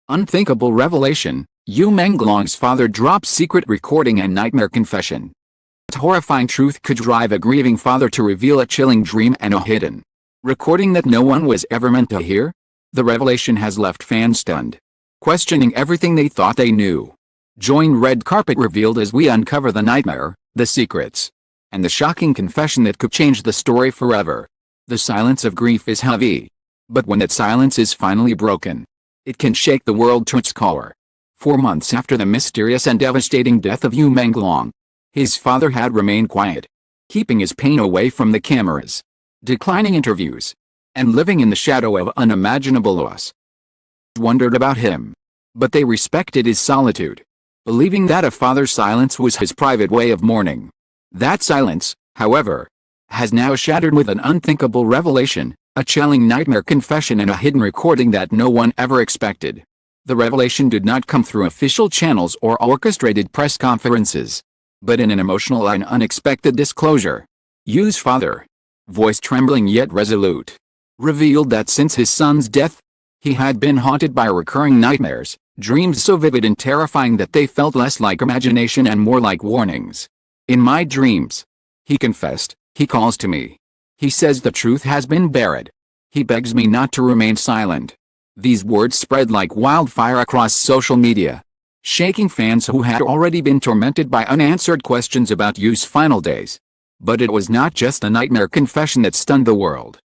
Unthinkable revelation, Menglong's father drops secret recording and nightmare confession. What horrifying truth could drive a grieving father to reveal a chilling dream and a hidden recording that no one was ever meant to hear? The revelation has left fans stunned, questioning everything they thought they knew. Join Red Carpet revealed as we uncover the nightmare, the secrets, and the shocking confession that could change the story forever. The silence of grief is heavy. But when that silence is finally broken, it can shake the world to its core. 4 months after the mysterious and devastating death of Menglong, his father had remained quiet, keeping his pain away from the cameras, declining interviews, and living in the shadow of unimaginable loss. Wondered about him, but they respected his solitude, believing that a father's silence was his private way of mourning. That silence, however, has now shattered with an unthinkable revelation, a chilling nightmare confession and a hidden recording that no one ever expected. The revelation did not come through official channels or orchestrated press conferences, but in an emotional and unexpected disclosure. Yu's father, voice trembling yet resolute, revealed that since his son's death, he had been haunted by recurring nightmares, dreams so vivid and terrifying that they felt less like imagination and more like warnings. "In my dreams," he confessed, "he calls to me. He says the truth has been buried. He begs me not to remain silent." These words spread like wildfire across social media, shaking fans who had already been tormented by unanswered questions about Yu's final days. But it was not just a nightmare confession that stunned the world.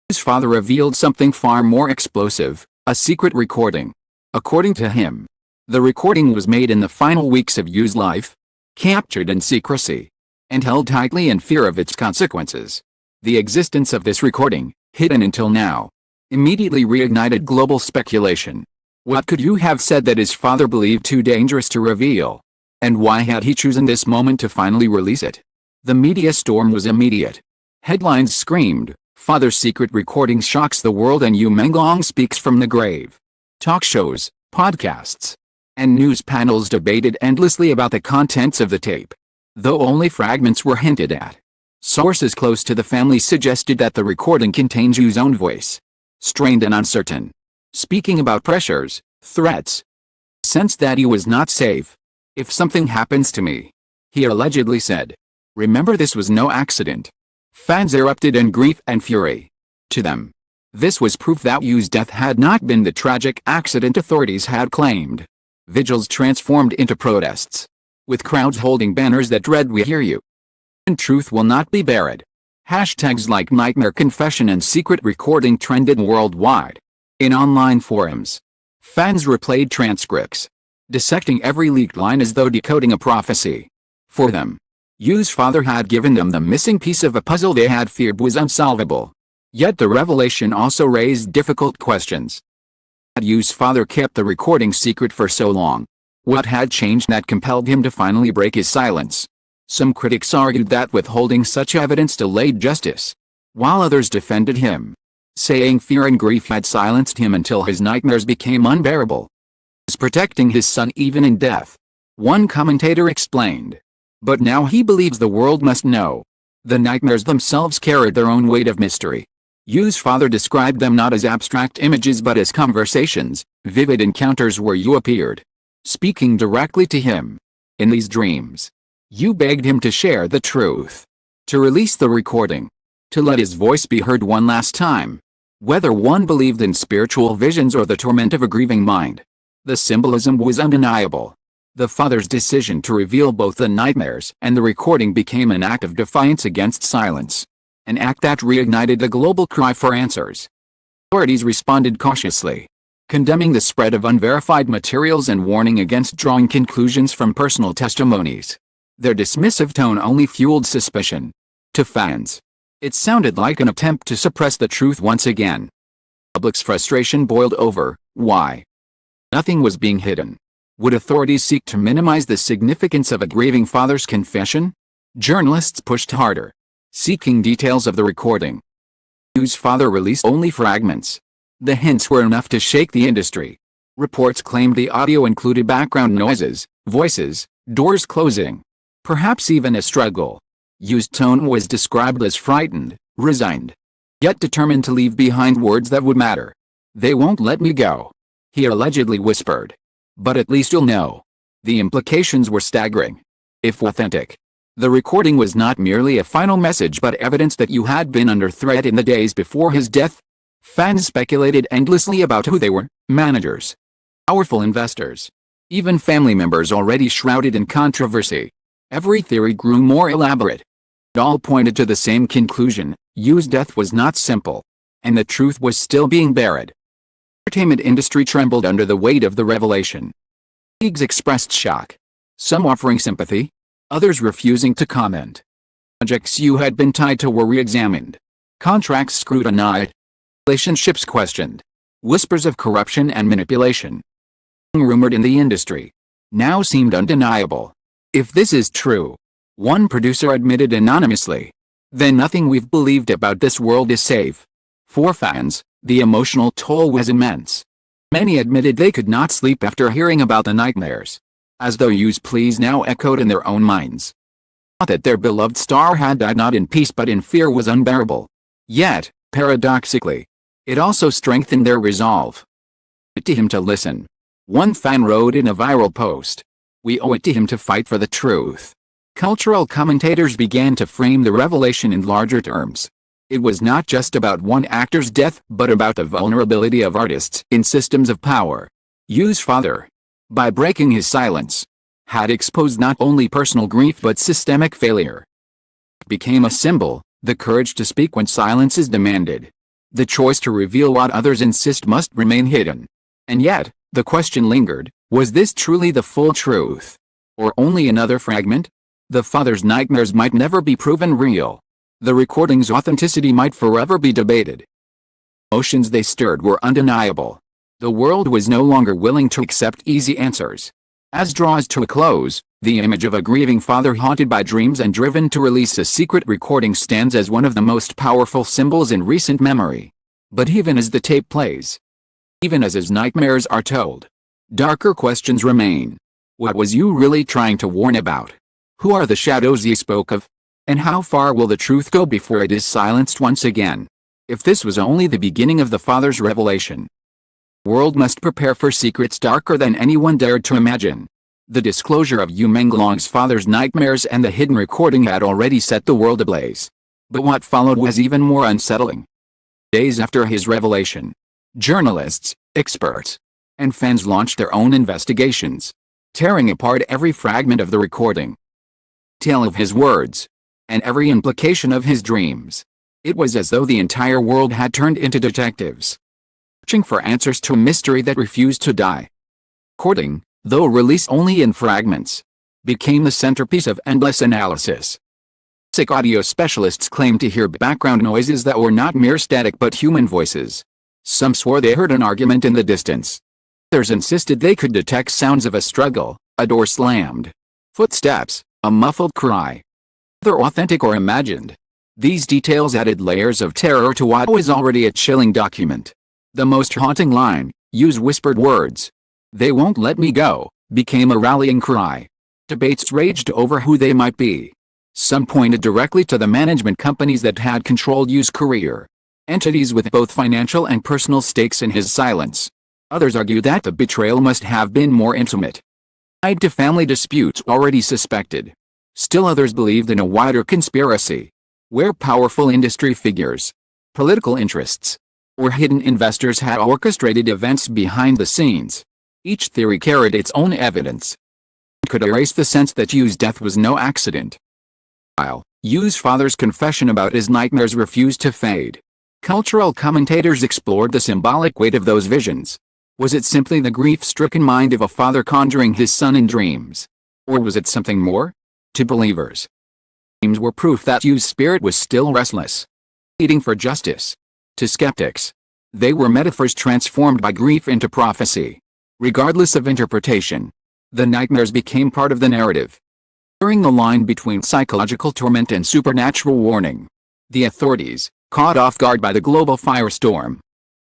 Yu's father revealed something far more explosive, a secret recording. According to him, the recording was made in the final weeks of Yu's life, captured in secrecy, and held tightly in fear of its consequences. The existence of this recording, hidden until now, immediately reignited global speculation. What could Yu have said that his father believed too dangerous to reveal? And why had he chosen this moment to finally release it? The media storm was immediate. Headlines screamed, "Father's secret recording shocks the world and Menglong speaks from the grave." Talk shows, podcasts, and news panels debated endlessly about the contents of the tape, though only fragments were hinted at. Sources close to the family suggested that the recording contains Yu's own voice, strained and uncertain, speaking about pressures, threats, sense that he was not safe. "If something happens to me," he allegedly said, "remember this was no accident." Fans erupted in grief and fury. To them, this was proof that Yu's death had not been the tragic accident authorities had claimed. Vigils transformed into protests, with crowds holding banners that read, "We hear you, and truth will not be buried." Hashtags like nightmare confession and secret recording trended worldwide. In online forums, fans replayed transcripts, dissecting every leaked line as though decoding a prophecy. For them, Yu's father had given them the missing piece of a puzzle they had feared was unsolvable. Yet the revelation also raised difficult questions. Had Yu's father kept the recording secret for so long? What had changed that compelled him to finally break his silence? Some critics argued that withholding such evidence delayed justice, while others defended him, saying fear and grief had silenced him until his nightmares became unbearable. He was protecting his son even in death, one commentator explained. But now he believes the world must know. The nightmares themselves carried their own weight of mystery. Yu's father described them not as abstract images but as conversations, vivid encounters where Yu appeared, speaking directly to him. In these dreams, Yu begged him to share the truth, to release the recording, to let his voice be heard one last time. Whether one believed in spiritual visions or the torment of a grieving mind, the symbolism was undeniable. The father's decision to reveal both the nightmares and the recording became an act of defiance against silence, an act that reignited the global cry for answers. Authorities responded cautiously, condemning the spread of unverified materials and warning against drawing conclusions from personal testimonies. Their dismissive tone only fueled suspicion. To fans, it sounded like an attempt to suppress the truth once again. Public's frustration boiled over. Why? Nothing was being hidden. Would authorities seek to minimize the significance of a grieving father's confession? Journalists pushed harder, seeking details of the recording. Yu's father released only fragments. The hints were enough to shake the industry. Reports claimed the audio included background noises, voices, doors closing, perhaps even a struggle. Yu's tone was described as frightened, resigned, yet determined to leave behind words that would matter. "They won't let me go. he allegedly whispered. But at least you'll know. The implications were staggering. If authentic, the recording was not merely a final message but evidence that you had been under threat in the days before his death. Fans speculated endlessly about who they were: managers, powerful investors, even family members already shrouded in controversy. Every theory grew more elaborate. It all pointed to the same conclusion: Yu's death was not simple, and the truth was still being buried. The entertainment industry trembled under the weight of the revelation. Leagues expressed shock, some offering sympathy, others refusing to comment. Projects Yu had been tied to were re-examined, contracts scrutinized, relationships questioned. Whispers of corruption and manipulation, rumored in the industry, now seemed undeniable. If this is true, one producer admitted anonymously, then nothing we've believed about this world is safe. For fans, the emotional toll was immense. Many admitted they could not sleep after hearing about the nightmares, as though Yu's pleas now echoed in their own minds. The thought that their beloved star had died not in peace but in fear was unbearable. Yet, paradoxically, it also strengthened their resolve. "We owe it to him to listen," one fan wrote in a viral post. "We owe it to him to fight for the truth." Cultural commentators began to frame the revelation in larger terms. It was not just about one actor's death but about the vulnerability of artists in systems of power. Yu's father, by breaking his silence, had exposed not only personal grief but systemic failure. It became a symbol: the courage to speak when silence is demanded, the choice to reveal what others insist must remain hidden. And yet, the question lingered: was this truly the full truth, or only another fragment? The father's nightmares might never be proven real. The recording's authenticity might forever be debated. The emotions they stirred were undeniable. The world was no longer willing to accept easy answers. As draws to a close, the image of a grieving father haunted by dreams and driven to release a secret recording stands as one of the most powerful symbols in recent memory. But even as the tape plays, even as his nightmares are told, darker questions remain. What was Yu really trying to warn about? Who are the shadows he spoke of? And how far will the truth go before it is silenced once again? If this was only the beginning of the father's revelation, the world must prepare for secrets darker than anyone dared to imagine. The disclosure of Yu Menglong's father's nightmares and the hidden recording had already set the world ablaze. But what followed was even more unsettling. Days after his revelation, journalists, experts, and fans launched their own investigations, tearing apart every fragment of the recording, tale of his words, and every implication of his dreams. It was as though the entire world had turned into detectives, searching for answers to a mystery that refused to die. Recording, though released only in fragments, became the centerpiece of endless analysis. Forensic audio specialists claimed to hear background noises that were not mere static but human voices. Some swore they heard an argument in the distance. Others insisted they could detect sounds of a struggle, a door slammed, footsteps, a muffled cry. Whether authentic or imagined, these details added layers of terror to what was already a chilling document. The most haunting line, Yu's whispered words, "They won't let me go," became a rallying cry. Debates raged over who they might be. Some pointed directly to the management companies that had controlled Yu's career, entities with both financial and personal stakes in his silence. Others argued that the betrayal must have been more intimate, tied to family disputes already suspected. Still others believed in a wider conspiracy, where powerful industry figures, political interests, or hidden investors had orchestrated events behind the scenes. Each theory carried its own evidence. It could erase the sense that Yu's death was no accident. While Yu's father's confession about his nightmares refused to fade, cultural commentators explored the symbolic weight of those visions. Was it simply the grief-stricken mind of a father conjuring his son in dreams? Or was it something more? To believers, dreams were proof that Yu's spirit was still restless, pleading for justice. To skeptics, they were metaphors transformed by grief into prophecy. Regardless of interpretation, the nightmares became part of the narrative, blurring the line between psychological torment and supernatural warning. The authorities, caught off guard by the global firestorm,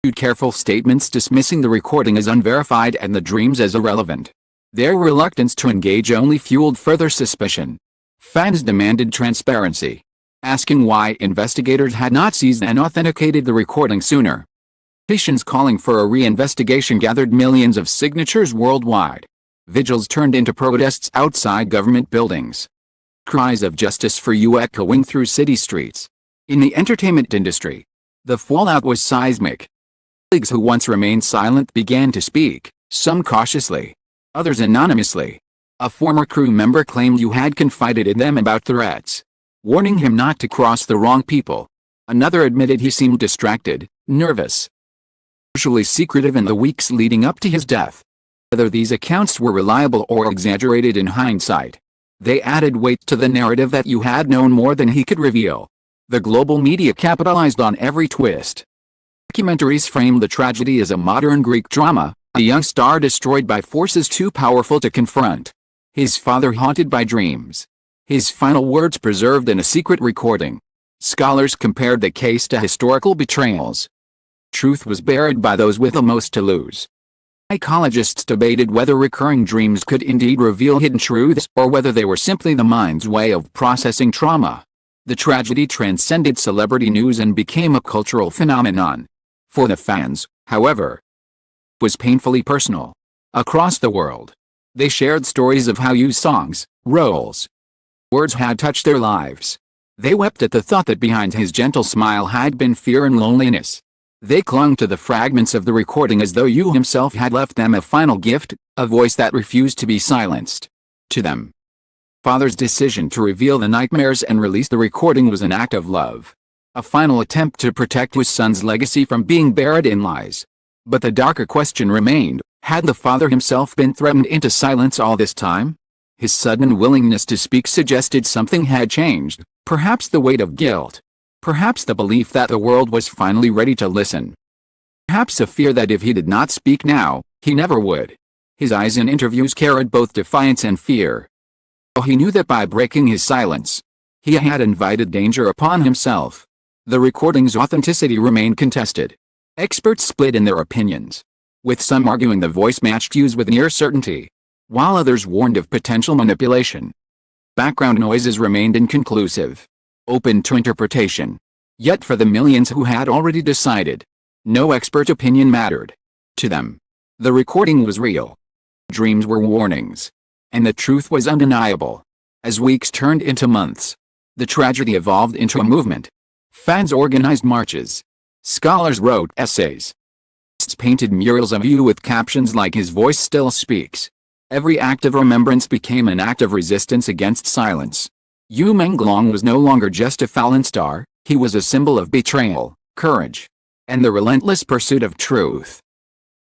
issued careful statements dismissing the recording as unverified and the dreams as irrelevant. Their reluctance to engage only fueled further suspicion. Fans demanded transparency, asking why investigators had not seized and authenticated the recording sooner. Petitions calling for a reinvestigation gathered millions of signatures worldwide. Vigils turned into protests outside government buildings. Cries of justice for you echoing through city streets. In the entertainment industry, the fallout was seismic. Colleagues who once remained silent began to speak, some cautiously, others anonymously. A former crew member claimed you had confided in them about threats, warning him not to cross the wrong people. Another admitted he seemed distracted, nervous, usually secretive in the weeks leading up to his death. Whether these accounts were reliable or exaggerated in hindsight, they added weight to the narrative that you had known more than he could reveal. The global media capitalized on every twist. Documentaries framed the tragedy as a modern Greek drama, a young star destroyed by forces too powerful to confront. His father haunted by dreams. His final words preserved in a secret recording. Scholars compared the case to historical betrayals. Truth was buried by those with the most to lose. Psychologists debated whether recurring dreams could indeed reveal hidden truths or whether they were simply the mind's way of processing trauma. The tragedy transcended celebrity news and became a cultural phenomenon. For the fans, however, it was painfully personal. Across the world, they shared stories of how Yu's songs, roles, words had touched their lives. They wept at the thought that behind his gentle smile had been fear and loneliness. They clung to the fragments of the recording as though Yu himself had left them a final gift, a voice that refused to be silenced. To them, father's decision to reveal the nightmares and release the recording was an act of love. A final attempt to protect his son's legacy from being buried in lies. But the darker question remained, had the father himself been threatened into silence all this time? His sudden willingness to speak suggested something had changed, perhaps the weight of guilt. Perhaps the belief that the world was finally ready to listen. Perhaps a fear that if he did not speak now, he never would. His eyes in interviews carried both defiance and fear. Oh, he knew that by breaking his silence, he had invited danger upon himself. The recording's authenticity remained contested. Experts split in their opinions, with some arguing the voice matched Yu's with near certainty, while others warned of potential manipulation. Background noises remained inconclusive, open to interpretation. Yet for the millions who had already decided, no expert opinion mattered. To them, the recording was real. Dreams were warnings. And the truth was undeniable. As weeks turned into months, the tragedy evolved into a movement. Fans organized marches. Scholars wrote essays. Artists painted murals of Yu with captions like "His voice still speaks." Every act of remembrance became an act of resistance against silence. Yu Menglong was no longer just a fallen star, he was a symbol of betrayal, courage, and the relentless pursuit of truth.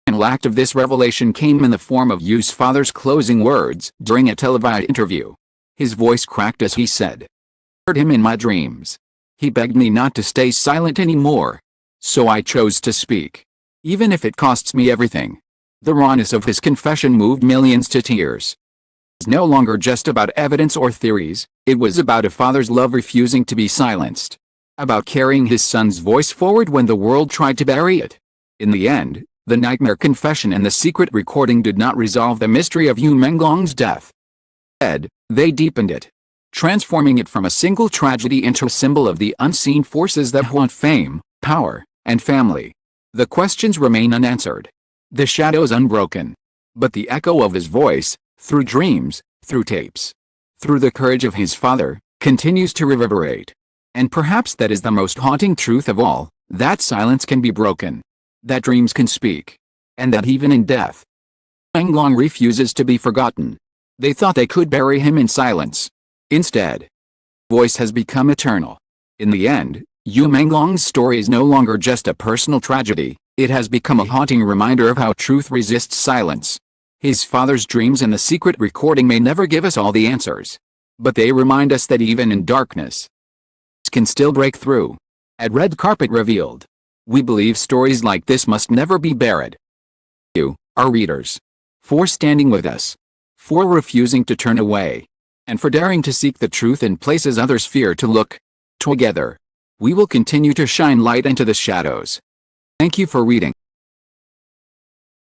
The final act of this revelation came in the form of Yu's father's closing words during a televised interview. His voice cracked as he said, "I heard him in my dreams. He begged me not to stay silent anymore. So I chose to speak. Even if it costs me everything." The rawness of his confession moved millions to tears. It was no longer just about evidence or theories, it was about a father's love refusing to be silenced. About carrying his son's voice forward when the world tried to bury it. In the end, the nightmare confession and the secret recording did not resolve the mystery of Yu Menglong's death. Instead, they deepened it, transforming it from a single tragedy into a symbol of the unseen forces that haunt fame, power, and family. The questions remain unanswered, the shadows unbroken. But the echo of his voice, through dreams, through tapes, through the courage of his father, continues to reverberate. And perhaps that is the most haunting truth of all, that silence can be broken, that dreams can speak, and that even in death, Menglong refuses to be forgotten. They thought they could bury him in silence. Instead, voice has become eternal. In the end, Yu Menglong's story is no longer just a personal tragedy, it has become a haunting reminder of how truth resists silence. His father's dreams and the secret recording may never give us all the answers, but they remind us that even in darkness, can still break through. At Red Carpet Revealed, we believe stories like this must never be buried. You, our readers, for standing with us, for refusing to turn away, and for daring to seek the truth in places others fear to look. Together, we will continue to shine light into the shadows. Thank you for reading.